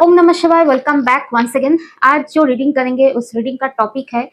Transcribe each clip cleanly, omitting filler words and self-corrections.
ओम नमः शिवाय। Welcome back once again. आज जो रीडिंग करेंगे उस रीडिंग का टॉपिक है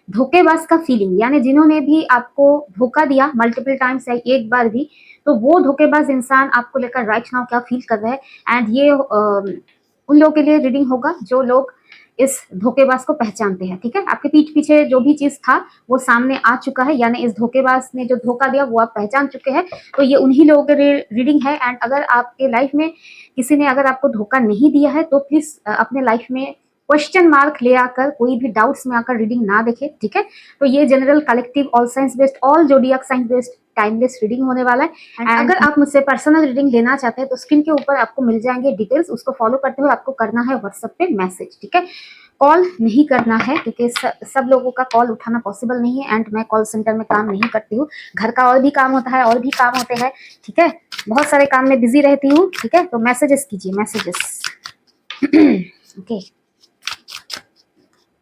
धोखेबाज का फीलिंग, यानी जिन्होंने भी आपको धोखा दिया मल्टीपल टाइम्स या एक बार भी, तो वो धोखेबाज इंसान आपको लेकर राइट नाउ क्या फील कर रहे हैं। एंड ये उन लोगों के लिए रीडिंग होगा जो लोग इस धोखेबाज को पहचानते हैं। ठीक है, आपके पीठ पीछे जो भी चीज था वो सामने आ चुका है, यानी इस धोखेबाज ने जो धोखा दिया वो आप पहचान चुके हैं। तो ये उन्हीं लोगों के रीडिंग है। एंड अगर आपके लाइफ में किसी ने अगर आपको धोखा नहीं दिया है तो प्लीज अपने लाइफ में क्वेश्चन मार्क ले आकर, कोई भी डाउट्स में आकर रीडिंग ना देखे। ठीक है, तो ये general collective all science based all zodiac science based timeless reading होने वाला है। एंड अगर आप मुझसे पर्सनल रीडिंग लेना चाहते हैं तो स्क्रीन के ऊपर आपको मिल जाएंगे डिटेल्स, उसको फॉलो करते हुए आपको करना है व्हाट्सएप पे मैसेज। ठीक है, कॉल नहीं करना है क्योंकि सब लोगों का कॉल उठाना पॉसिबल नहीं है। एंड मैं कॉल सेंटर में काम नहीं करती हूँ, घर का और भी काम होता है, और भी काम होते हैं। ठीक है, बहुत सारे काम में बिजी रहती हूँ। ठीक है, तो मैसेजेस कीजिए, मैसेजेस। ओके,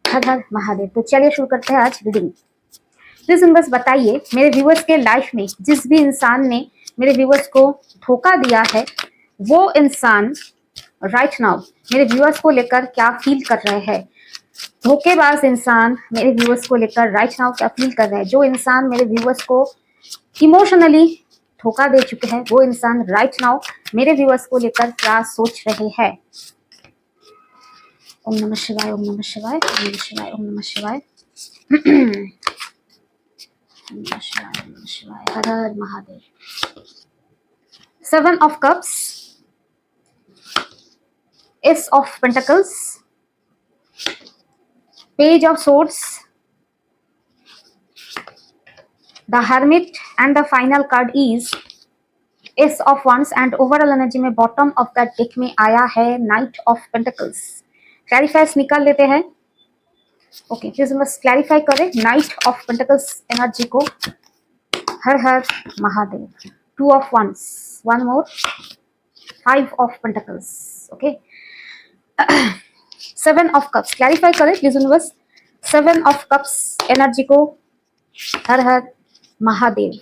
हर हर महादेव। तो चलिए शुरू करते हैं आज रीडिंग। प्लीज बस बताइए मेरे व्यूअर्स के लाइफ में जिस भी इंसान ने मेरे व्यूअर्स को धोखा दिया है वो इंसान राइट नाउ मेरे व्यूअर्स को लेकर क्या फील कर रहे हैं। धोखेबाज इंसान मेरे व्यूअर्स को लेकर राइट नाउ क्या फील कर रहे हैं। जो इंसान मेरे व्यूअर्स को इमोशनली धोखा दे चुके हैं वो इंसान राइट नाउ मेरे व्यूअर्स को लेकर क्या सोच रहे हैं। ओम नमः शिवाय, ओम नमः शिवाय, ओम नमः शिवाय, ओम नमः शिवाय। ओम नमः शिवाय, ओम नमः शिवाय, हर Har Mahadev. 7 of Cups, Ace of Pentacles, Page of Swords, the Hermit, and the final card is Ace of Wands। and overall energy में bottom of that deck में आया है Knight of Pentacles। क्लैरिफायर्स निकाल लेते हैं। ओके, प्लीज बस क्लैरिफाई करें knight of pentacles energy को। Har Har Mahadev. 2 of Wands, one more, 5 of Pentacles। Okay, 7 of Cups clarify करें प्लीज बस। 7 of Cups एनर्जी को। Har Har Mahadev.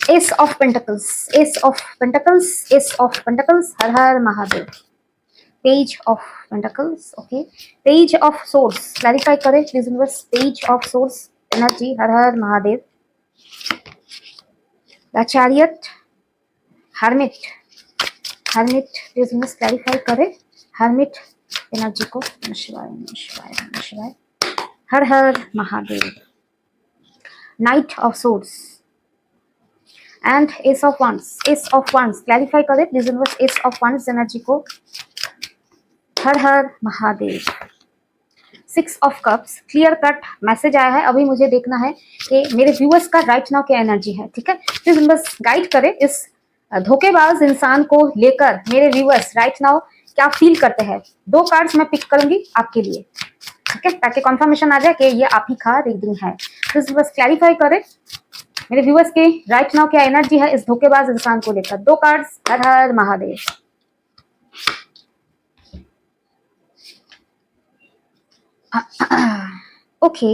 Ace of Pentacles, Ace of Pentacles, Ace of Pentacles, Har Har Mahadev. Page of Pentacles, okay, Page of Swords clarify करें please universe. Page of Swords energy, Har Har Mahadev. The Chariot, Hermit, Hermit please universe clarify करें Hermit energy को। नमः शिवाय, नमः शिवाय, नमः शिवाय, हर Har Mahadev. Knight of Swords and Ace of Wands, Ace of Wands clarify करें please universe. Ace of Wands energy को। Har Har Mahadev. 6 of Cups clear cut message आया है। अभी मुझे देखना है कि मेरे व्यूअर्स का राइट नाउ क्या एनर्जी है। ठीक है, प्लीज बस गाइड करें इस धोखेबाज इंसान को लेकर मेरे व्यूअर्स राइट नाउ क्या फील करते हैं। 2 कार्ड्स मैं पिक करूंगी आपके लिए, ठीक है, ताकि कंफर्मेशन आ जाए कि ये आप ही का रीडिंग है। प्लीज बस क्लैरिफाई करें मेरे व्यूअर्स के राइट नाउ क्या एनर्जी है इस धोखेबाज इंसान को लेकर। 2 कार्ड्स, हर हर महादेव। ओके,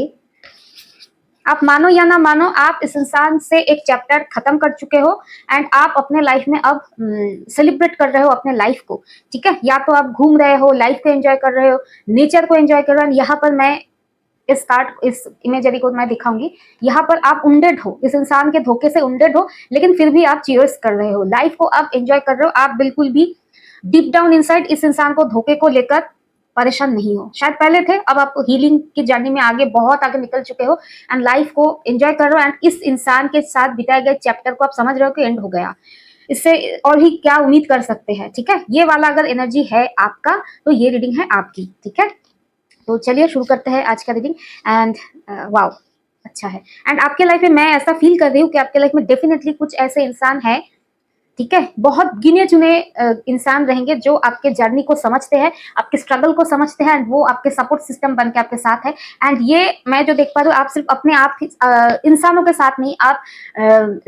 आप मानो या ना मानो आप इस इंसान से एक चैप्टर खत्म कर चुके हो एंड आप अपने लाइफ में अब सेलिब्रेट कर रहे हो अपने लाइफ को। ठीक है, या तो आप घूम रहे हो, लाइफ को एंजॉय कर रहे हो, नेचर को एंजॉय कर रहे हो। यहाँ पर मैं इस कार्ड इस इमेजरी को मैं दिखाऊंगी। यहाँ पर आप उंडेड हो, इस इंसान के धोखे से उंडेड हो, लेकिन फिर भी आप चीयर्स कर रहे हो, लाइफ को आप एंजॉय कर रहे हो। आप बिल्कुल भी डीप डाउन इनसाइड इस इंसान को धोखे को लेकर परेशान नहीं हो। शायद पहले थे, अब आप हीलिंग की जर्नी में आगे बहुत आगे निकल चुके हो एंड लाइफ को एंजॉय कर रहे हो। एंड इस इंसान के साथ बिताए गए चैप्टर को आप समझ रहे हो कि एंड हो गया, इससे और ही क्या उम्मीद कर सकते हैं। ठीक है, ये वाला अगर एनर्जी है आपका तो ये रीडिंग है आपकी। ठीक है, तो चलिए शुरू करते हैं आज का रीडिंग। एंड वाओ, अच्छा है। एंड आपके लाइफ में मैं ऐसा फील कर रही हूँ कि आपके लाइफ में डेफिनेटली कुछ ऐसे इंसान है, ठीक है, बहुत गिने चुने इंसान रहेंगे जो आपके जर्नी को समझते हैं, आपके स्ट्रगल को समझते हैं, एंड वो आपके सपोर्ट सिस्टम बन के आपके साथ है। एंड ये मैं जो देख पा रही हूँ, आप सिर्फ अपने आप इंसानों के साथ नहीं, आप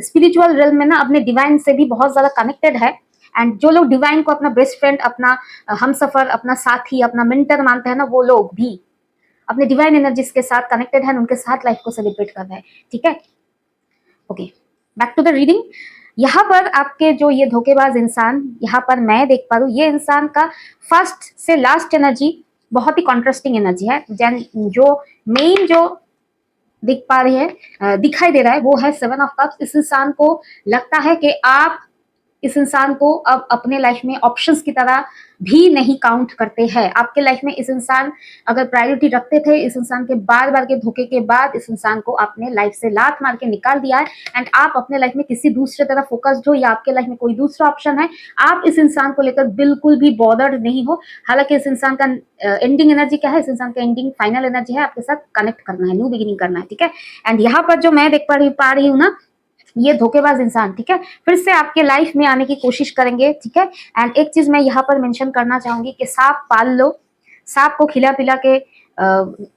स्पिरिचुअल रियल में ना अपने डिवाइन से भी बहुत ज्यादा कनेक्टेड है। एंड जो लोग डिवाइन को अपना बेस्ट फ्रेंड, अपना हमसफर, अपना साथी, अपना मेंटर मानते हैं ना, वो लोग भी अपने डिवाइन एनर्जीज के साथ कनेक्टेड है, उनके साथ लाइफ को सेलिब्रेट कर रहे हैं। ठीक है, okay, back to the reading. यहाँ पर आपके जो ये धोखेबाज इंसान, यहाँ पर मैं देख पा रही हूँ, ये इंसान का फर्स्ट से लास्ट एनर्जी बहुत ही कॉन्ट्रास्टिंग एनर्जी है। जो मेन जो दिख पा रही है, दिखाई दे रहा है, वो है 7 ऑफ कप्स। इस इंसान को लगता है कि आप इस इंसान को अब अपने लाइफ में ऑप्शंस की तरह भी नहीं काउंट करते हैं। आपके लाइफ में इस इंसान अगर प्रायोरिटी रखते थे, इस इंसान के बार बार के धोखे के बाद इस इंसान को अपने लाइफ से लात मार के निकाल दिया है, एंड आप अपने लाइफ में किसी दूसरे तरफ फोकस्ड हो, या आपके लाइफ में कोई दूसरा ऑप्शन है, आप इस इंसान को लेकर बिल्कुल भी बॉदर्ड नहीं हो। हालांकि इस इंसान का एंडिंग एनर्जी क्या है, इस इंसान का एंडिंग फाइनल एनर्जी है, आपके साथ कनेक्ट करना है, न्यू बिगिनिंग करना है, ठीक है। एंड यहाँ पर जो मैं देख पा रही हूँ ना, ये धोखेबाज इंसान, ठीक है, फिर से आपके लाइफ में आने की कोशिश करेंगे, ठीक है। एंड एक चीज मैं यहाँ पर मेंशन करना चाहूंगी कि सांप पाल लो, सांप को खिला पिला के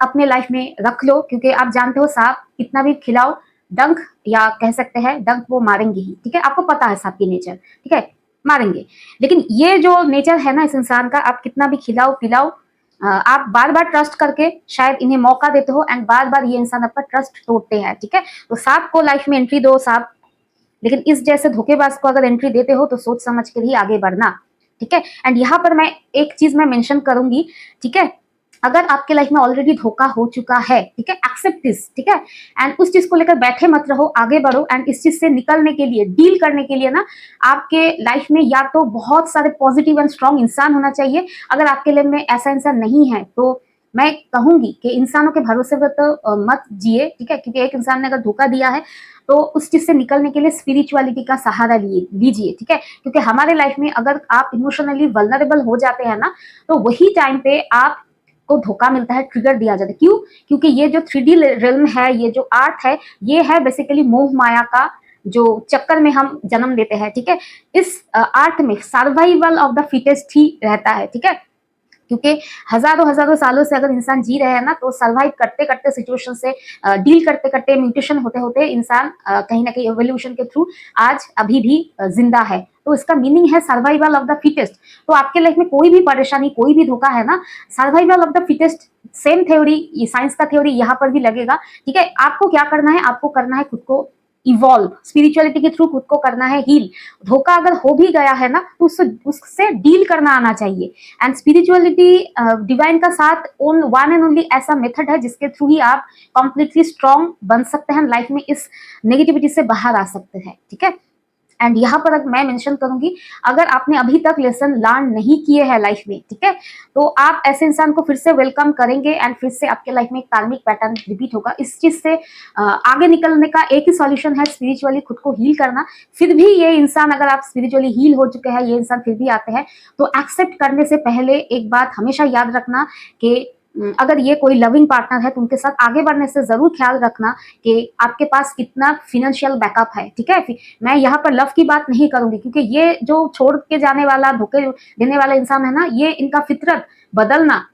अपने लाइफ में रख लो, क्योंकि आप जानते हो सांप कितना भी खिलाओ, डंक या कह सकते हैं डंक वो मारेंगे ही, ठीक है। आपको पता है सांप की नेचर, ठीक है, मारेंगे। लेकिन ये जो नेचर है ना इस इंसान का, आप कितना भी खिलाओ पिलाओ, आप बार बार ट्रस्ट करके शायद इन्हें मौका देते हो, एंड बार बार ये इंसान आपका ट्रस्ट तोड़ते हैं, ठीक है। तो सांप को लाइफ में एंट्री दो सांप, लेकिन इस जैसे धोखेबाज को अगर एंट्री देते हो तो सोच समझ कर ही आगे बढ़ना, ठीक है। एंड यहाँ पर मैं एक चीज मैं मेंशन करूंगी, ठीक है, अगर आपके लाइफ में ऑलरेडी धोखा हो चुका है, ठीक है, एक्सेप्ट दिस, ठीक है। एंड उस चीज को लेकर बैठे मत रहो, आगे बढ़ो। एंड इस चीज से निकलने के लिए, डील करने के लिए ना, आपके लाइफ में या तो बहुत सारे पॉजिटिव एंड स्ट्रॉन्ग इंसान होना चाहिए। अगर आपके लाइफ में ऐसा इंसान नहीं है तो मैं कहूंगी कि इंसानों के भरोसे पर तो मत जिए, ठीक है, क्योंकि एक इंसान ने अगर धोखा दिया है तो उस चीज से निकलने के लिए स्पिरिचुअलिटी का सहारा लीजिए, ठीक है। क्योंकि हमारे लाइफ में अगर आप इमोशनली वल्नरेबल हो जाते हैं ना, तो वही टाइम पे आप को धोखा मिलता है, ट्रिगर दिया जाता है। क्यों? क्योंकि ये जो 3D रिल्म है, ये जो आर्ट है, ये है बेसिकली मोह माया का जो चक्कर में हम जन्म लेते हैं, ठीक है। इस आर्ट में सर्वाइवल ऑफ द फिटेस्ट ही रहता है, ठीक है। क्योंकि हजारों हजारों सालों से अगर इंसान जी रहे हैं ना, तो सरवाइव करते करते सिचुएशन से डील करते करते म्यूटेशन होते होते इंसान कहीं ना कहीं एवोल्यूशन के थ्रू आज अभी भी जिंदा है। तो इसका मीनिंग है सर्वाइवल ऑफ द फिटेस्ट। तो आपके लाइफ में कोई भी परेशानी, कोई भी धोखा है ना, survival of the fittest, same theory, science का थ्योरी यहाँ पर भी लगेगा, ठीक है। आपको क्या करना है, आपको करना है खुद को इवॉल्व, स्पिरिचुअलिटी के थ्रू खुद को करना है हील। धोखा अगर हो भी गया है ना, तो उससे डील करना आना चाहिए। एंड स्पिरिचुअलिटी डिवाइन का साथ वन एंड ओनली ऐसा मेथड है जिसके थ्रू ही आप कंप्लीटली स्ट्रांग बन सकते हैं, लाइफ में इस नेगेटिविटी से बाहर आ सकते हैं, ठीक है। एंड यहाँ पर मैं मेंशन करूंगी, अगर आपने अभी तक लेसन लर्न नहीं किए हैं लाइफ में, ठीक है, तो आप ऐसे इंसान को फिर से वेलकम करेंगे, एंड फिर से आपके लाइफ में एक कार्मिक पैटर्न रिपीट होगा। इस चीज से आगे निकलने का एक ही सॉल्यूशन है, स्पिरिचुअली खुद को हील करना। फिर भी ये इंसान, अगर आप स्पिरिचुअली हील हो चुके हैं, ये इंसान फिर भी आते हैं, तो एक्सेप्ट करने से पहले एक बात हमेशा याद रखना कि अगर ये कोई लविंग पार्टनर है तो उनके साथ आगे बढ़ने से जरूर ख्याल रखना कि आपके पास कितना फिनेंशियल बैकअप है, ठीक है। मैं यहाँ पर लव की बात नहीं करूंगी, क्योंकि ये जो छोड़ के जाने वाला, धोखे देने वाला इंसान है ना, ये इनका फितरत बदलना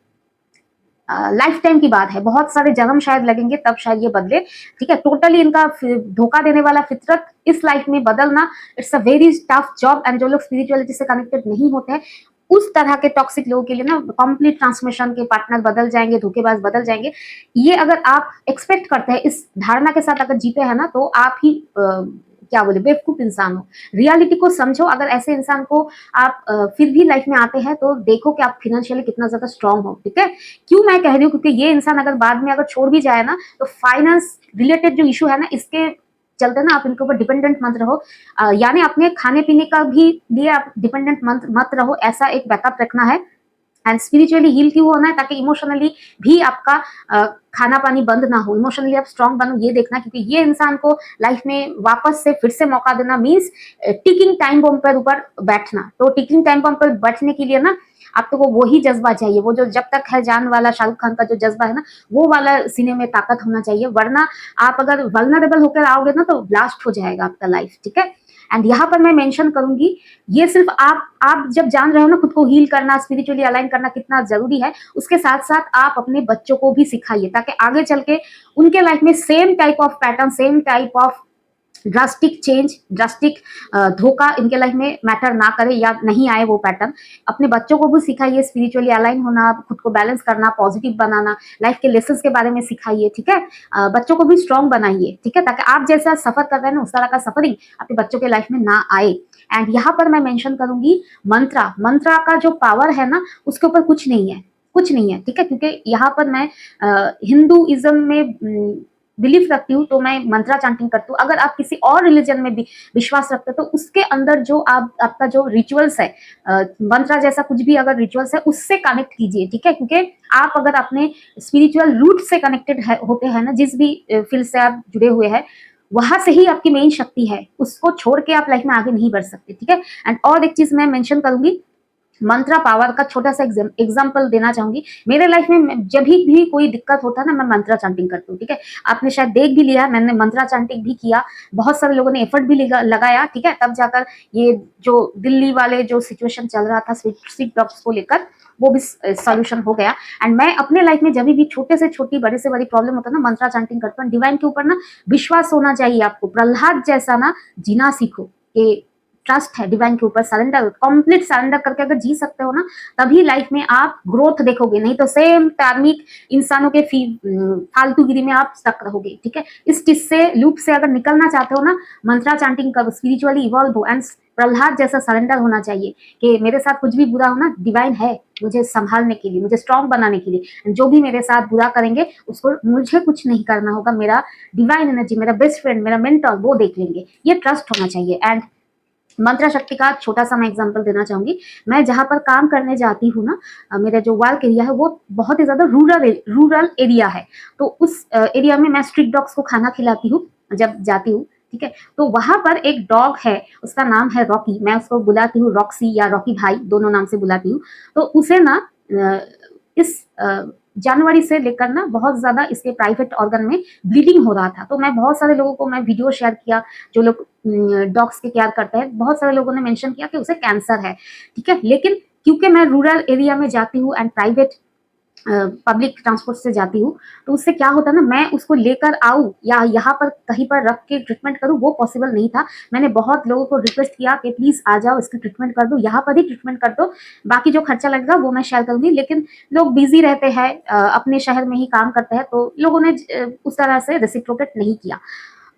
लाइफ टाइम की बात है, बहुत सारे जन्म शायद लगेंगे तब शायद ये बदले, ठीक है। टोटली इनका धोखा देने वाला फितरत इस लाइफ में बदलना, it's a very tough job. And जो लोग स्पिरिचुअलिटी से कनेक्टेड नहीं होते हैं, उस तरह के टॉक्सिक लोगों के लिए ना कंप्लीट ट्रांसमिशन के पार्टनर बदल जाएंगे, धोखेबाज बदल जाएंगे। ये अगर आप एक्सपेक्ट करते हैं, इस धारणा के साथ अगर जीते हैं ना, तो आप ही क्या बोले, बेवकूफ इंसान हो। रियलिटी को समझो। अगर ऐसे इंसान को आप फिर भी लाइफ में आते हैं, तो देखो कि आप फिनेंशियली कितना ज्यादा स्ट्रांग हो, ठीक है। क्यों मैं कह रही हूँ, क्योंकि ये इंसान अगर बाद में अगर छोड़ भी जाए ना, तो फाइनेंस रिलेटेड जो इशू है ना, इसके चलते ना आप इनके ऊपर डिपेंडेंट मत रहो, यानी अपने खाने पीने का भी लिए आप डिपेंडेंट मत रहो, ऐसा एक बैकअप रखना है। एंड स्पिरिचुअली हील क्यों होना है, ताकि इमोशनली भी आपका खाना पानी बंद ना हो, इमोशनली आप स्ट्रांग बनो, ये देखना। क्योंकि ये इंसान को लाइफ में वापस से फिर से मौका देना मीन्स टिकिंग टाइम बम पर ऊपर बैठना। तो टिकिंग टाइम बम पर बैठने के लिए ना आपको वही जज्बा चाहिए, वो जो जब तक है जान वाला शाहरुख खान का जो जज्बा है ना, वो वाला सीने में ताकत होना चाहिए। वरना आप अगर वल्नरेबल होकर आओगे ना, तो ब्लास्ट हो जाएगा आपका लाइफ, ठीक है। एंड यहाँ पर मैं मेंशन करूंगी, ये सिर्फ आप जब जान रहे हो ना खुद को हील करना, स्पिरिचुअली अलाइन करना कितना जरूरी है, उसके साथ साथ आप अपने बच्चों को भी सिखाइए, ताकि आगे चल के उनके लाइफ में same type of pattern, same type of drastic change, drastic धोखा इनके लाइफ में मैटर ना करे या नहीं आए वो पैटर्न। अपने बच्चों को भी सिखाइए स्पिरिचुअली अलाइन होना, खुद को बैलेंस करना, पॉजिटिव बनाना, लाइफ के लेसन्स के बारे में सिखाइए, ठीक है। बच्चों को भी स्ट्रांग बनाइए, ठीक है, ताकि आप जैसा सफर कर रहे हैं ना उस तरह का सफरिंग अपने बच्चों के लाइफ में ना आए। एंड यहाँ पर मैं मेंशन करूंगी मंत्रा, मंत्रा का जो पावर है ना उसके ऊपर कुछ नहीं है, कुछ नहीं है, ठीक है, क्योंकि यहाँ पर मैं हिंदुइज्म में बिलीफ रखती हूँ तो मैं मंत्रा चैंटिंग करती हूँ। अगर आप किसी और रिलीजन में भी विश्वास रखते हो तो उसके अंदर जो आपका जो रिचुअल्स है, मंत्रा जैसा कुछ भी अगर रिचुअल्स है उससे कनेक्ट कीजिए, ठीक है, क्योंकि आप अगर अपने स्पिरिचुअल रूट से कनेक्टेड होते हैं ना, जिस भी फील्ड से आप जुड़े हुए हैं वहां से ही आपकी मेन शक्ति है, उसको छोड़ के आप लाइफ में आगे नहीं बढ़ सकते, ठीक है। एंड और एक चीज मैं मेंशन करूंगी, मंत्रा पावर का छोटा सा एग्जाम्पल देना चाहूंगी। मेरे लाइफ में जब भी कोई दिक्कत होता है ना मैं मंत्रा चैंटिंग करती हूँ, ठीक है। आपने शायद देख भी लिया, मैंने मंत्रा चैंटिंग भी किया, बहुत सारे लोगों ने एफर्ट भी लगाया, ठीक है, तब जाकर ये जो दिल्ली वाले जो सिचुएशन चल रहा था स्ट्रीट डॉग्स को लेकर वो भी सॉल्यूशन हो गया। एंड मैं अपने लाइफ में जब भी छोटे से छोटी बड़े से बड़ी प्रॉब्लम होता है ना मंत्रा चैंटिंग करता हूँ। डिवाइन के ऊपर ना विश्वास होना चाहिए आपको, प्रहलाद जैसा ना जीना सीखो कि ट्रस्ट है डिवाइन के ऊपर, सरेंडर, कंप्लीट सरेंडर करके अगर जी सकते हो ना तभी लाइफ में आप ग्रोथ देखोगे, नहीं तो सेम धार्मिक इंसानों के फालतूगिरी में आप स्टक रहोगे, ठीक है। इस चीज से लूप से अगर निकलना चाहते हो ना मंत्रा चैंटिंग करो, स्पिरिचुअली इवॉल्व हो एंड प्रहलाद जैसा सरेंडर होना चाहिए कि मेरे साथ कुछ भी बुरा हो ना डिवाइन है मुझे संभालने के लिए, मुझे स्ट्रांग बनाने के लिए, जो भी मेरे साथ बुरा करेंगे उसको मुझे कुछ नहीं करना होगा, मेरा डिवाइन एनर्जी, मेरा बेस्ट फ्रेंड, मेरा मेंटर वो देख लेंगे, ये ट्रस्ट होना चाहिए। एंड मंत्रा शक्ति का छोटा सा मैं एग्जांपल देना चाहूंगी। मैं जहां पर काम करने जाती हूँ ना, मेरा जो वर्क एरिया है वो बहुत ही ज्यादा रूरल एरिया है, तो उस एरिया में मैं स्ट्रीट डॉग्स को खाना खिलाती हूँ जब जाती हूँ, ठीक है। तो वहां पर एक डॉग है, उसका नाम है रॉकी, मैं उसको बुलाती हूँ रॉक्सी या रॉकी भाई, दोनों नाम से बुलाती हूँ। तो उसे ना इस जनवरी से लेकर ना बहुत ज्यादा इसके प्राइवेट ऑर्गन में ब्लीडिंग हो रहा था। तो मैं बहुत सारे लोगों को मैं वीडियो शेयर किया, जो लोग डॉग्स के केयर करते हैं, बहुत सारे लोगों ने मेंशन किया कि उसे कैंसर है, ठीक है। लेकिन क्योंकि मैं रूरल एरिया में जाती हूँ एंड प्राइवेट पब्लिक ट्रांसपोर्ट से जाती हूँ, तो उससे क्या होता है ना, मैं उसको लेकर आऊँ या यहाँ पर कहीं पर रख के ट्रीटमेंट करूँ वो पॉसिबल नहीं था। मैंने बहुत लोगों को रिक्वेस्ट किया कि प्लीज आ जाओ, इसकी ट्रीटमेंट कर दो, यहाँ पर ही ट्रीटमेंट कर दो, बाकी जो खर्चा लगेगा वो मैं शेयर करूंगी। लेकिन लोग बिजी रहते हैं, अपने शहर में ही काम करते हैं, तो लोगों ने उस तरह से रेसिप्रोकेट नहीं किया।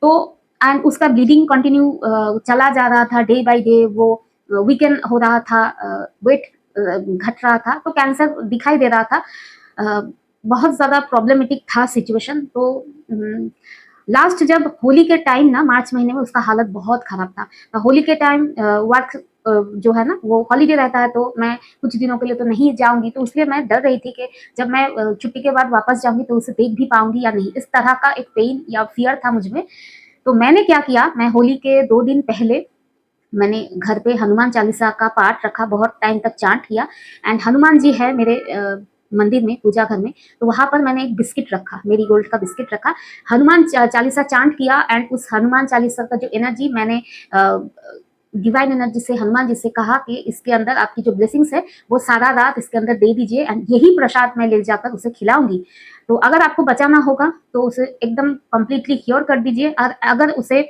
तो एंड उसका ब्लीडिंग कंटिन्यू चला जा रहा था, डे बाय डे वो वीकेंड हो रहा था, वेट घट रहा था, तो कैंसर दिखाई दे रहा था। बहुत ज्यादा प्रॉब्लमेटिक था सिचुएशन। तो लास्ट जब होली के टाइम ना मार्च महीने में उसका हालत बहुत खराब था। तो होली के टाइम वर्क जो है ना वो हॉलीडे रहता है, तो मैं कुछ दिनों के लिए तो नहीं जाऊंगी, तो इसलिए मैं डर रही थी कि जब मैं छुट्टी के बाद वापस जाऊंगी तो उसे देख भी पाऊंगी या नहीं, इस तरह का एक पेन या फियर था मुझमें। तो मैंने क्या किया, मैं होली के 2 दिन पहले मैंने घर पे हनुमान चालीसा का पाठ रखा, बहुत टाइम तक चांट किया। एंड हनुमान जी है मेरे मंदिर में, पूजा घर में, तो वहां पर मैंने एक बिस्किट रखा, मेरी गोल्ड का बिस्किट रखा, हनुमान चालीसा चांट किया। एंड उस हनुमान चालीसा का जो एनर्जी मैंने डिवाइन एनर्जी से हनुमान जी से कहा कि इसके अंदर आपकी जो ब्लेसिंग्स है वो सारा रात इसके अंदर दे दीजिए, एंड यही प्रसाद मैं ले जाकर उसे खिलाऊंगी। तो अगर आपको बचाना होगा तो उसे एकदम कंप्लीटली क्योर कर दीजिए, और अगर उसे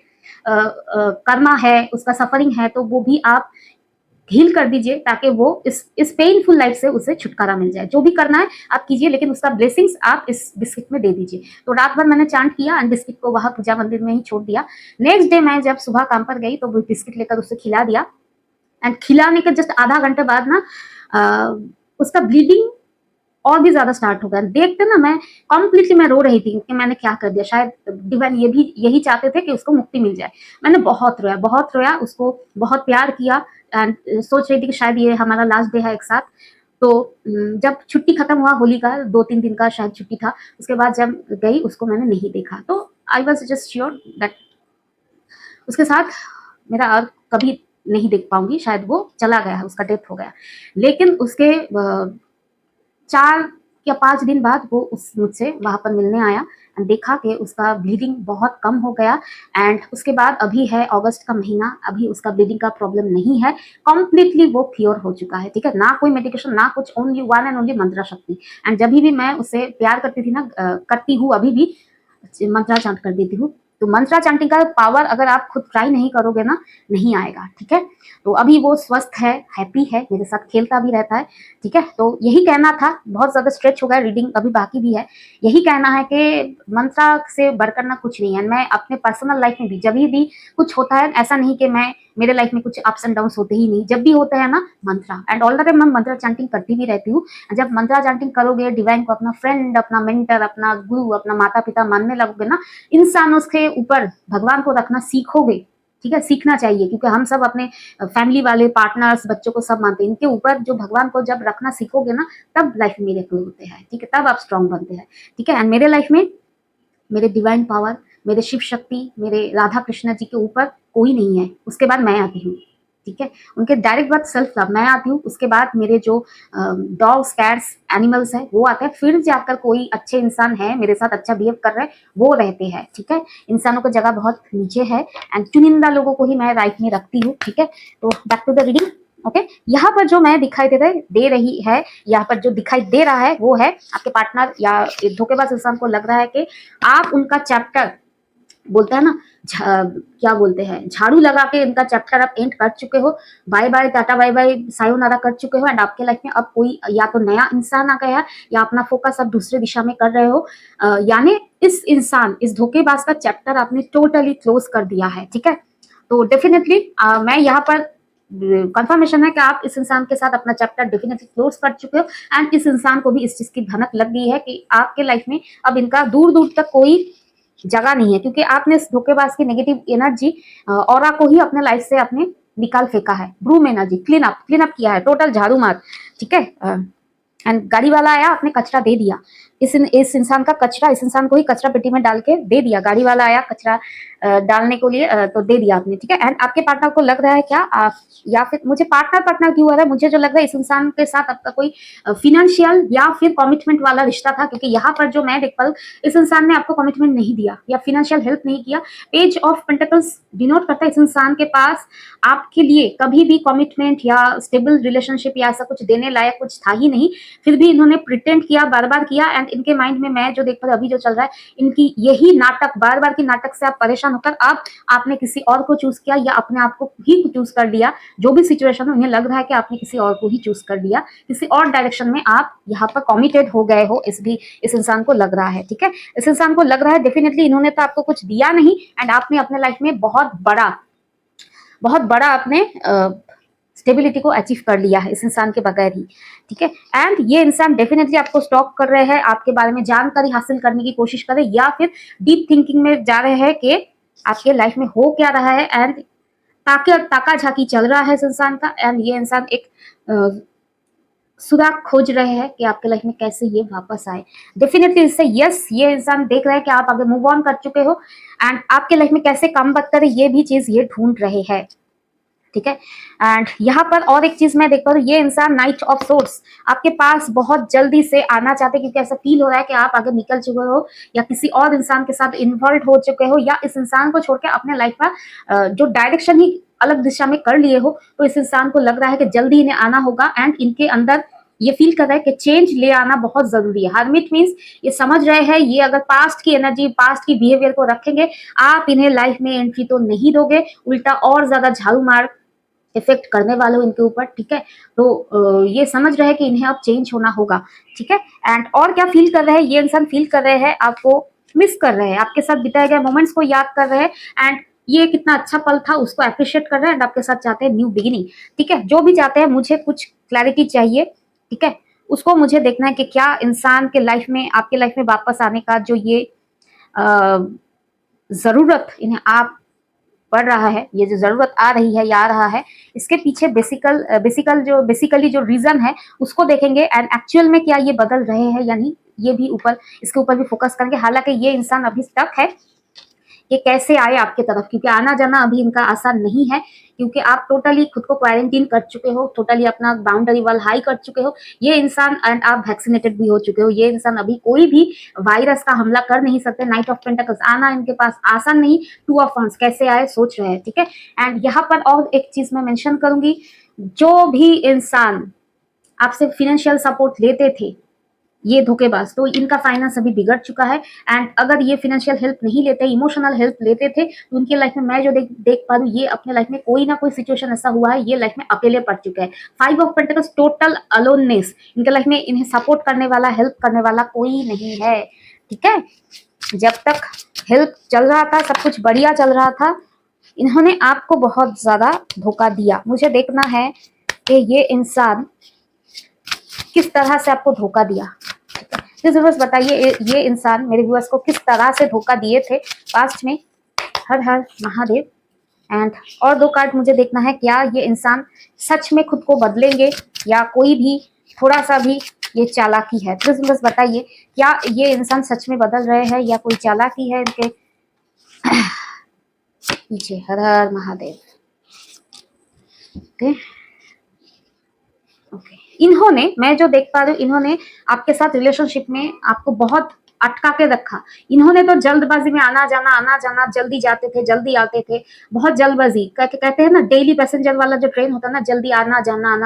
करना है, उसका सफरिंग है, तो वो भी आप हील कर दीजिए, ताकि वो इस पेनफुल लाइफ से उसे छुटकारा मिल जाए। जो भी करना है आप कीजिए, लेकिन उसका ब्लेसिंग्स आप इस बिस्किट में दे दीजिए। तो रात भर मैंने चांट किया एंड बिस्किट को वहां पूजा मंदिर में ही छोड़ दिया। नेक्स्ट डे मैं जब सुबह काम पर गई तो वो बिस्किट लेकर उसे खिला दिया। एंड खिलाने के जस्ट आधा घंटे बाद ना उसका ब्लीडिंग और भी ज्यादा स्टार्ट हो गया। देखते ना मैं कंप्लीटली मैं रो रही थी कि मैंने क्या कर दिया, शायद डिवाइन ये भी यही चाहते थे कि उसको मुक्ति मिल जाए। मैंने बहुत रोया, उसको बहुत प्यार किया एंड सोच रही थी कि शायद ये हमारा लास्ट डे है एक साथ। तो जब छुट्टी खत्म हुआ होली का, 2-3 दिन का शायद छुट्टी था, उसके बाद जब गई उसको मैंने नहीं देखा। तो I was just sure that उसके साथ मेरा और कभी नहीं देख पाऊंगी, शायद वो चला गया है, उसका डेथ हो गया। लेकिन उसके 4 या 5 दिन बाद वो मुझसे वहां पर मिलने आया, देखा कि उसका ब्लीडिंग बहुत कम हो गया। एंड उसके बाद अभी है अगस्त का महीना, अभी उसका ब्लीडिंग का प्रॉब्लम नहीं है, कंप्लीटली वो क्योर हो चुका है, ठीक है। ना कोई मेडिकेशन ना कुछ, ओनली वन एंड ओनली मंत्रा शक्ति। एंड जब भी मैं उसे प्यार करती थी ना, करती हूँ अभी भी, मंत्रा चांट कर देती हूँ, तो मंत्रा चैंटिंग का पावर अगर आप खुद ट्राई नहीं करोगे ना, नहीं आएगा, ठीक है। तो अभी वो स्वस्थ है, हैप्पी है, मेरे साथ खेलता भी रहता है, ठीक है। तो यही कहना था, बहुत ज्यादा स्ट्रेच हो गया, रीडिंग अभी बाकी भी है। यही कहना है कि मंत्रा से बढ़कर ना कुछ नहीं है। मैं अपने पर्सनल लाइफ में भी जब भी कुछ होता है, ऐसा नहीं कि मैं मेरे लाइफ में कुछ अप्स एंड डाउन्स होते ही नहीं, जब भी होते हैं ना मंत्रा, एंड ऑल द टाइम मैं मंत्रा चैंटिंग करती भी रहती हूँ। जब मंत्रा चैंटिंग करोगे, डिवाइन को अपना फ्रेंड, अपना मेंटर, अपना गुरु, अपना माता पिता मानने लगोगे ना, इंसान उसके ऊपर भगवान को रखना सीखोगे, ठीक है। सीखना चाहिए, क्योंकि हम सब अपने फैमिली वाले, पार्टनर्स, बच्चों को सब मानते हैं। इनके ऊपर जो भगवान को जब रखना सीखोगे ना, तब लाइफ में मिरेकल होते हैं, ठीक है, तब आप स्ट्रांग बनते हैं, ठीक है। एंड मेरे लाइफ में मेरे डिवाइन पावर, मेरे शिव शक्ति, मेरे राधा कृष्ण जी के ऊपर कोई नहीं है, उसके बाद मैं आती हूँ, ठीक है। उनके डायरेक्ट बात सेल्फ लव, मैं आती हूँ, उसके बाद मेरे जो डॉग्स, कैट्स, एनिमल्स है वो आते हैं, फिर जाकर कोई अच्छे इंसान है मेरे साथ अच्छा बिहेव कर रहे हैं वो रहते हैं, ठीक है। इंसानों की जगह बहुत नीचे है, एंड चुनिंदा लोगों को ही मैं लाइफ में रखती हूँ, ठीक है। तो back to the reading, okay. यहाँ पर जो मैं दिखाई दे रही है, यहाँ पर जो दिखाई दे रहा है वो है आपके पार्टनर या एक धोखेबाज इंसान को लग रहा है कि आप उनका चैप्टर, बोलते हैं ना, क्या बोलते हैं, झाड़ू लगा के इनका चैप्टर आप एंड कर चुके हो, bye bye tata bye bye सायोनारा कर चुके हो, एंड आपके लाइफ में अब कोई या तो नया इंसान आ गया है या अपना फोकस आप दूसरे दिशा में कर रहे हो, यानी इस धोखेबाज का चैप्टर आपने टोटली क्लोज कर दिया है, ठीक है। तो डेफिनेटली मैं यहाँ पर कंफर्मेशन है कि आप इस इंसान के साथ अपना चैप्टर डेफिनेटली क्लोज कर चुके हो, एंड इस इंसान को भी इस चीज की भनक लग गई है कि आपके लाइफ में अब इनका दूर दूर तक कोई जगह नहीं है, क्योंकि आपने इस धोखेबाज की नेगेटिव एनर्जी ऑरा को ही अपने लाइफ से आपने निकाल फेंका है, ब्रूम एनर्जी, क्लीन अप किया है, टोटल झाड़ू मार, ठीक है। एंड गाड़ी वाला आया, आपने कचरा दे दिया, इस इंसान का कचरा इस इंसान को ही कचरा पेटी में डाल के दे दिया, गाड़ी वाला आया कचरा डालने को लिए तो दे दिया आपने, ठीक है। एंड आपके पार्टनर को लग रहा है क्या आप, या फिर मुझे पार्टनर क्यों आ रहा है, मुझे जो लग रहा है इस इंसान के साथ आपका कोई फिनेंशियल या फिर कमिटमेंट वाला रिश्ता था, क्योंकि यहाँ पर जो मैं देख पा रहा हूँ, इस इंसान ने आपको कमिटमेंट नहीं दिया या फिनेंशियल हेल्प नहीं किया। पेज ऑफ पेंटिकल्स डिनोट करता है इस इंसान के पास आपके लिए कभी भी कमिटमेंट या स्टेबल रिलेशनशिप या ऐसा कुछ देने लायक कुछ था ही नहीं, फिर भी इन्होंने प्रिटेंड किया, बार बार किया, एंड इनके माइंड में मैं जो देख पा रही अभी जो चल रहा है, इनकी यही नाटक, बार बार की नाटक से आप परेशान होकर आपने किसी और को चूज किया या अपने आप को ही चूज कर लिया, जो भी सिचुएशन है उन्हें लग रहा है कि आपने किसी और को ही चूज कर लिया, किसी और डायरेक्शन में आप यहाँ पर कमिटेड हो गए हो, इस इंसान को लग रहा है, ठीक है। इस इंसान को लग रहा है डेफिनेटली इन्होंने तो आपको कुछ दिया नहीं, एंड आपने अपने लाइफ में बहुत बड़ा आपने स्टेबिलिटी को अचीव कर लिया है इस इंसान के बगैर ही, ठीक है। एंड ये इंसान डेफिनेटली आपको स्टॉक कर रहे हैं, आपके बारे में जानकारी हासिल करने की कोशिश कर रहे हैं, या फिर डीप थिंकिंग में जा रहे हैं कि आपके लाइफ में हो क्या रहा है, एंड ताका झाकी चल रहा है इस इंसान का, एंड ये इंसान एक सुराग खोज रहे हैं कि आपके लाइफ में कैसे ये वापस आए। डेफिनेटली इससे यस, ये इंसान देख रहे हैं कि आप आगे मूव ऑन कर चुके हो, एंड आपके लाइफ में कैसे कम बात करें ये भी चीज ये ढूंढ रहे हैं, ठीक है। एंड यहाँ पर और एक चीज मैं देख पा रही हूँ, ये इंसान नाइट ऑफ सोर्ट्स आपके पास बहुत जल्दी से आना चाहते हैं, क्योंकि ऐसा फील हो रहा है कि आप आगे निकल चुके हो या किसी और इंसान के साथ इन्वॉल्व हो चुके हो, या इस इंसान को छोड़ के अपने लाइफ का जो डायरेक्शन ही अलग दिशा में कर लिए हो, तो इस इंसान को लग रहा है कि जल्दी इन्हें आना होगा, एंड इनके अंदर ये फील कर रहा है कि चेंज ले आना बहुत जरूरी है। हर्मिट मीन्स ये समझ रहे हैं, ये अगर पास्ट की एनर्जी, पास्ट की बिहेवियर को रखेंगे, आप इन्हें लाइफ में एंट्री तो नहीं दोगे, उल्टा और ज्यादा झाड़ू मार इफेक्ट करने वाले हो इनके ऊपर, ठीक है। तो ये समझ रहे हैं कि इन्हें अब चेंज होना होगा, ठीक है। एंड और क्या फील कर रहे हैं, ये इंसान फील कर रहे हैं आपको मिस कर रहे हैं, आपके साथ बिताए गए मोमेंट्स को याद कर रहे हैं, एंड ये कितना अच्छा पल था उसको अप्रिशिएट कर रहे हैं, एंड आपके साथ चाहते हैं न्यू बिगिनिंग, ठीक है। जो भी चाहते हैं, मुझे कुछ क्लैरिटी चाहिए, ठीक है, उसको मुझे देखना है कि क्या इंसान के लाइफ में, आपके लाइफ में वापस आने का जो ये जरूरत इन्हें आप पड़ रहा है, ये जो जरूरत आ रही है या आ रहा है, इसके पीछे बेसिकली जो रीजन है उसको देखेंगे, एंड एक्चुअल में क्या ये बदल रहे हैं या नहीं, ये भी इसके ऊपर भी फोकस करेंगे। हालांकि ये इंसान अभी स्टक है, ये कैसे आए आपके तरफ, क्योंकि आना जाना अभी इनका आसान नहीं है, क्योंकि आप टोटली खुद को क्वारंटीन कर चुके हो, टोटली अपना बाउंड्री वाल हाई कर चुके हो ये इंसान, एंड आप वैक्सीनेटेड भी हो चुके हो। ये इंसान अभी कोई भी वायरस का हमला कर नहीं सकते। नाइट ऑफ पेंटिकल्स आना इनके पास आसान नहीं, टू ऑफ वंस कैसे आए सोच रहे हैं, ठीक है। एंड यहाँ पर और एक चीज मैं मेंशन करूंगी, जो भी इंसान आपसे फिनेंशियल सपोर्ट लेते थे, ये धोखेबाज, तो इनका फाइनेंस अभी बिगड़ चुका है। एंड अगर ये फाइनेंशियल हेल्प नहीं लेते, इमोशनल हेल्प लेते थे, तो उनकी लाइफ में मैं जो देख पा रही हूँ, ये अपने लाइफ में कोई ना कोई सिचुएशन ऐसा हुआ है, ये लाइफ में अकेले पड़ चुके हैं। 5 ऑफ पेंटिकल्स, टोटल अलोननेस, इनके लाइफ में इन्हें सपोर्ट करने वाला, हेल्प करने वाला कोई नहीं है। ठीक है, जब तक हेल्प चल रहा था, सब कुछ बढ़िया चल रहा था, इन्होंने आपको बहुत ज्यादा धोखा दिया। मुझे देखना है कि ये इंसान किस तरह से आपको धोखा दिया। प्लीज व्यूअर्स बताइए, ये इंसान मेरे व्यूअर्स को किस तरह से धोखा दिए थे पास्ट में। हर हर महादेव। एंड और 2 कार्ड मुझे देखना है, क्या ये इंसान सच में खुद को बदलेंगे या कोई भी थोड़ा सा भी ये चालाकी है। प्लीज बस बताइए, क्या ये इंसान सच में बदल रहे हैं या कोई चालाकी है इनके पीछे। हर हर महादेव। ओके ओके, इन्होंने, मैं जो देख पा रही हूँ, इन्होंने आपके साथ रिलेशनशिप में आपको बहुत अटका के रखा। इन्होंने तो जल्दबाजी में आना जाना, जल्दी जाते थे, जल्दी आते थे, बहुत जल्दबाजी। कहते हैं ना, डेली पैसेंजर वाला जो ट्रेन होता है ना, जल्दी आना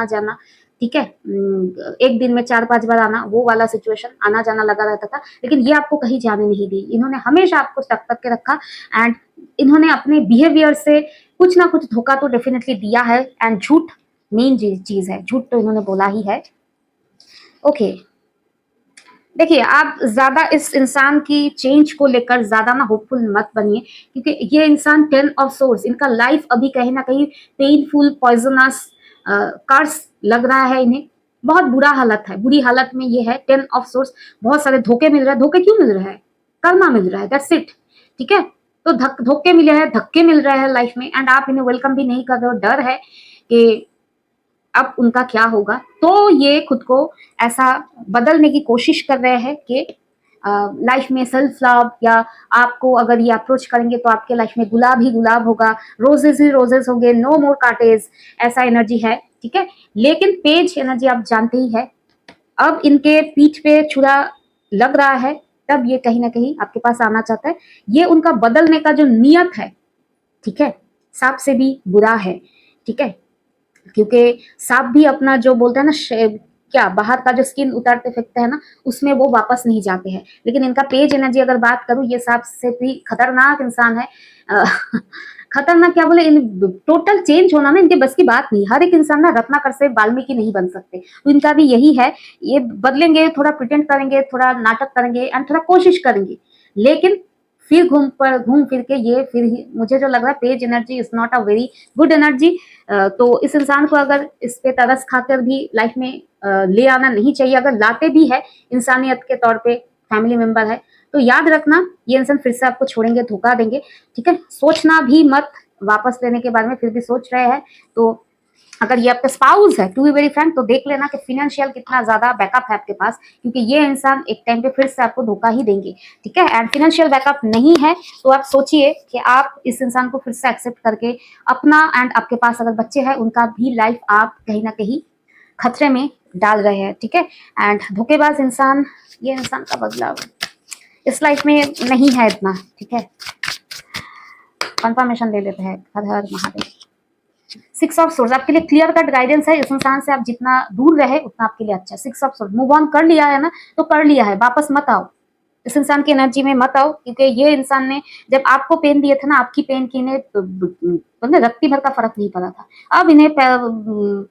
जाना, ठीक है, एक दिन में 4-5 बार आना, वो वाला सिचुएशन, आना जाना लगा रहता था। लेकिन ये आपको कहीं जाने नहीं दी, इन्होंने हमेशा आपको टक टक के रखा। एंड इन्होंने अपने बिहेवियर से कुछ ना कुछ धोखा तो डेफिनेटली दिया है। एंड झूठ मेन चीज है, झूठ तो इन्होंने बोला ही है। ओके, देखिए, आप ज्यादा इस इंसान की चेंज को लेकर ज्यादा ना होपफुल मत बनिए, क्योंकि ये इंसान 10 ऑफ सोर्स, इनका लाइफ अभी कहीं ना कहीं पेनफुल, पॉइजनस, कर्स लग रहा है इन्हें। बहुत बुरा हालत है, बुरी हालत में ये है। 10 ऑफ सोर्स, बहुत सारे धोखे मिल रहे हैं। धोखे क्यों मिल रहे हैं? कर्मा मिल रहा है, दैट्स इट। ठीक है, तो धोखे मिले हैं, धक्के मिल रहे हैं लाइफ में, एंड आप इन्हें वेलकम भी नहीं कर रहे हो। डर है कि अब उनका क्या होगा, तो ये खुद को ऐसा बदलने की कोशिश कर रहे हैं कि लाइफ में सेल्फ लव, या आपको अगर ये अप्रोच करेंगे तो आपके लाइफ में गुलाब ही गुलाब होगा, रोजेस ही रोजेस होंगे, नो मोर काटेज, ऐसा एनर्जी है। ठीक है, लेकिन पेज एनर्जी आप जानते ही है, अब इनके पीठ पे छुरा लग रहा है, तब ये कहीं ना कहीं आपके पास आना चाहता है। ये उनका बदलने का जो नियत है, ठीक है, सांप से भी बुरा है। ठीक है, क्योंकि सांप भी अपना जो बोलते हैं ना, क्या बाहर का जो स्किन उतारते फेंकते हैं ना, उसमें वो वापस नहीं जाते हैं। लेकिन इनका पेज एनर्जी अगर बात करूं, ये सांप से भी खतरनाक इंसान है। खतरनाक क्या बोले, इन टोटल चेंज होना ना इनके बस की बात नहीं। हर एक इंसान ना रत्नाकर से वाल्मीकि नहीं बन सकते, तो इनका भी यही है। ये बदलेंगे, थोड़ा प्रिटेंड करेंगे, थोड़ा नाटक करेंगे, एंड थोड़ा कोशिश करेंगे, लेकिन फिर घूम फिर के ये फिर ही, मुझे जो लग रहा है, page energy is not a very good energy. तो इस इंसान को अगर इस पे तरस खाकर भी लाइफ में ले आना नहीं चाहिए। अगर लाते भी है इंसानियत के तौर पे, फैमिली मेंबर है, तो याद रखना, ये इंसान फिर से आपको छोड़ेंगे, धोखा देंगे। ठीक है, सोचना भी मत वापस लेने के बारे में, फिर भी सोच रहे हैं तो अगर ये आपका स्पाउस है, टू बी वेरी फ्रैंक, तो देख लेना कि फिनेंशियल कितना ज्यादा बैकअप है आपके पास, क्योंकि ये इंसान एक टाइम पे फिर से आपको धोखा ही देंगे। ठीक है, एंड फिनेंशियल बैकअप नहीं है तो आप सोचिए कि आप इस इंसान को फिर से एक्सेप्ट करके अपना, एंड आपके पास अगर बच्चे हैं उनका भी लाइफ आप कहीं ना कहीं खतरे में डाल रहे हैं। ठीक है, एंड धोखेबाज इंसान, ये इंसान का बदलाव इस लाइफ में नहीं है इतना। ठीक है, कंफर्मेशन ले लेते हैं। हर हर महादेव। 6 ऑफ सोर्स आपके लिए क्लियर कट गाइडेंस है। इस इंसान से आप जितना दूर रहे उतना आपके लिए अच्छा। 6 ऑफ सोर्स, मूव ऑन कर लिया है ना, तो कर लिया है, वापस मत आओ, इस इंसान की एनर्जी में मत आओ, क्योंकि ये इंसान ने जब आपको पेन दिए थे ना, आपकी पेन की इन्हें रत्ती भर का फर्क नहीं पड़ा था। अब इन्हें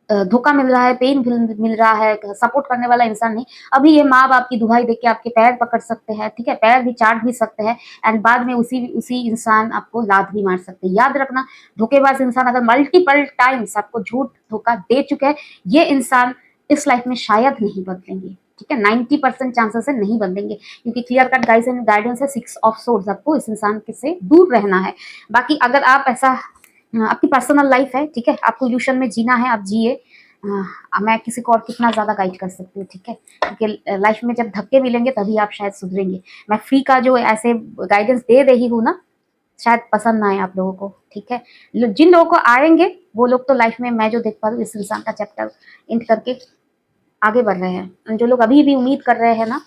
धोखा मिल रहा है, पेन मिल रहा है, सपोर्ट करने वाला इंसान नहीं। अभी ये माँ बाप की दुहाई देके आपके पैर पकड़ सकते हैं, ठीक है, पैर भी चाट भी सकते हैं, एंड बाद में उसी इंसान आपको लात भी मार सकते हैं। याद रखना, धोखेबाज इंसान अगर मल्टीपल टाइम्स आपको झूठ धोखा दे चुके हैं, ये इंसान इस लाइफ में शायद नहीं बदलेंगे। ठीक है, 90% चांसेस है नहीं बदलेंगे, क्योंकि क्लियर कट गाइडेंस है। 6 ऑफ सोर्स, आपको इस इंसान से दूर रहना है। बाकी अगर आप ऐसा, आपकी पर्सनल लाइफ है, ठीक है, आपको इल्यूशन में जीना है, आप जिए। मैं किसी को और कितना ज्यादा गाइड कर सकती हूँ। ठीक है, क्योंकि लाइफ में जब धक्के मिलेंगे तभी आप शायद सुधरेंगे। मैं फ्री का जो ऐसे गाइडेंस दे रही हूँ ना, शायद पसंद ना आए आप लोगों को। ठीक है, जिन लोगों को आएंगे वो लोग तो लाइफ में, मैं जो देख पा रही हूँ, इस इंसान का चैप्टर एंड करके आगे बढ़ रहे हैं। जो लोग अभी भी उम्मीद कर रहे हैं ना,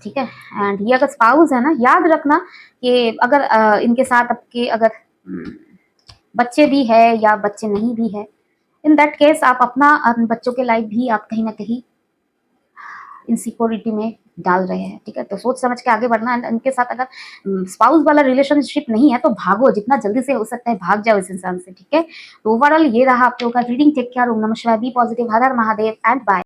ठीक है, एंड ये अगर स्पाउस है ना, याद रखना कि अगर इनके साथ आपके अगर बच्चे भी है या बच्चे नहीं भी है, इन दैट केस आप अपना बच्चों के लाइफ भी आप कहीं ना कहीं इनसिक्योरिटी में डाल रहे हैं, ठीक है। तो सोच समझ के आगे बढ़ना है। उनके साथ अगर स्पाउस वाला रिलेशनशिप नहीं है तो भागो, जितना जल्दी से हो सकता है भाग जाओ इस इंसान से, ठीक है। तो ओवरऑल ये रहा आप लोगों का रीडिंग। टेक केयर, ओम नमः शिवाय, be positive, Har Har Mahadev and bye.